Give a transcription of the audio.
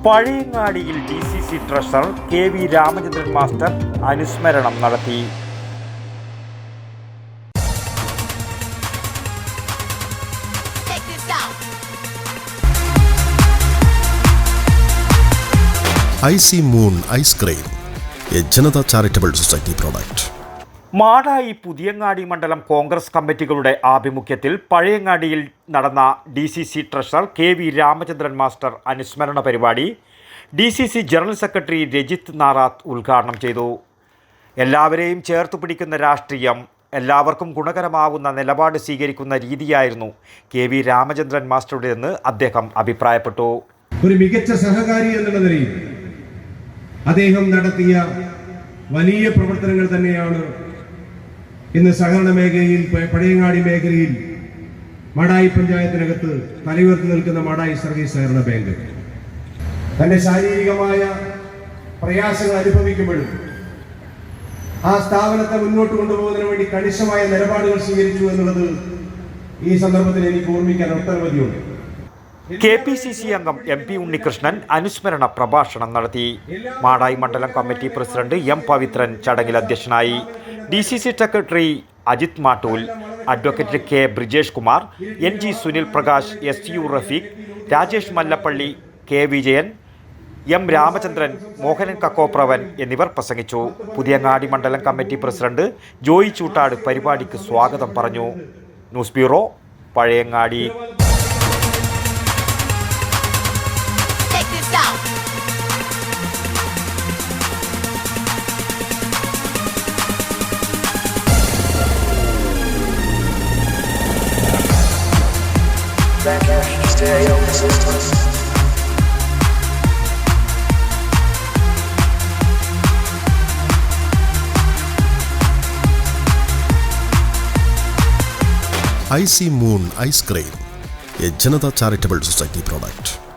പഴയങ്ങാടിയിൽ DCC treasurer KV Ramachandran master അനുസ്മരണം നടത്തി. IC Moon Ice Cream, a Janata Charitable Society product. Madayi Puthiyangadi മണ്ഡലം കോൺഗ്രസ് കമ്മിറ്റികളുടെ ആഭിമുഖ്യത്തിൽ പഴയങ്ങാടിയിൽ നടന്ന DCC treasurer KV Ramachandran master അനുസ്മരണ പരിപാടി DCC general secretary Rajith Narath ഉദ്ഘാടനം ചെയ്തു. എല്ലാവരെയും ചേർത്ത് പിടിക്കുന്ന രാഷ്ട്രീയം, എല്ലാവർക്കും ഗുണകരമാവുന്ന നിലപാട് സ്വീകരിക്കുന്ന രീതിയായിരുന്നു KV രാമചന്ദ്രൻ മാസ്റ്ററുടേതെന്ന് അദ്ദേഹം അഭിപ്രായപ്പെട്ടു. ഒരു മികച്ച സഹകാരി എന്നുള്ള നിലയിൽ അദ്ദേഹം നടത്തിയ വലിയ പ്രവർത്തനങ്ങൾ തന്നെയാണ് ഇന്ന് സഹകരണ മേഖലയിൽ, പഴയങ്ങാടി മേഖലയിൽ, മാടായി പഞ്ചായത്തിനകത്ത് തലയുയർത്തി നിൽക്കുന്ന മാടായി സർവീസ് സഹകരണ ബാങ്ക് തന്റെ ശാരീരികമായ പ്രയാസങ്ങൾ അനുഭവിക്കുമ്പോഴും ആ സ്ഥാപനത്തെ മുന്നോട്ട് കൊണ്ടുപോകുന്നതിന് വേണ്ടി കണിശമായ നിലപാടുകൾ സ്വീകരിച്ചു എന്നുള്ളത് ഈ സന്ദർഭത്തിൽ എനിക്ക് ഓർമ്മിക്കാൻ ഒട്ടനവധിയുണ്ട്. KPCC അംഗം MP ഉണ്ണികൃഷ്ണൻ അനുസ്മരണ പ്രഭാഷണം നടത്തി. മാടായി മണ്ഡലം കമ്മിറ്റി പ്രസിഡന്റ് M പവിത്രൻ ചടങ്ങിൽ അധ്യക്ഷനായി. DCC secretary Ajith Mattool, advocate K Brijesh Kumar, NG Sunil Prakash, SU Rafeeq, Rajesh Mallappally, K Vijayan, M Ramachandran, Mohanan Kakkopravan എന്നിവർ പ്രസംഗിച്ചു. പുതിയങ്ങാടി മണ്ഡലം കമ്മിറ്റി പ്രസിഡന്റ് ജോയി ചൂട്ടാട് പരിപാടിക്ക് സ്വാഗതം പറഞ്ഞു. News bureau, Pazhayangadi. IC Moon Ice Cream, a Janata Charitable Society product.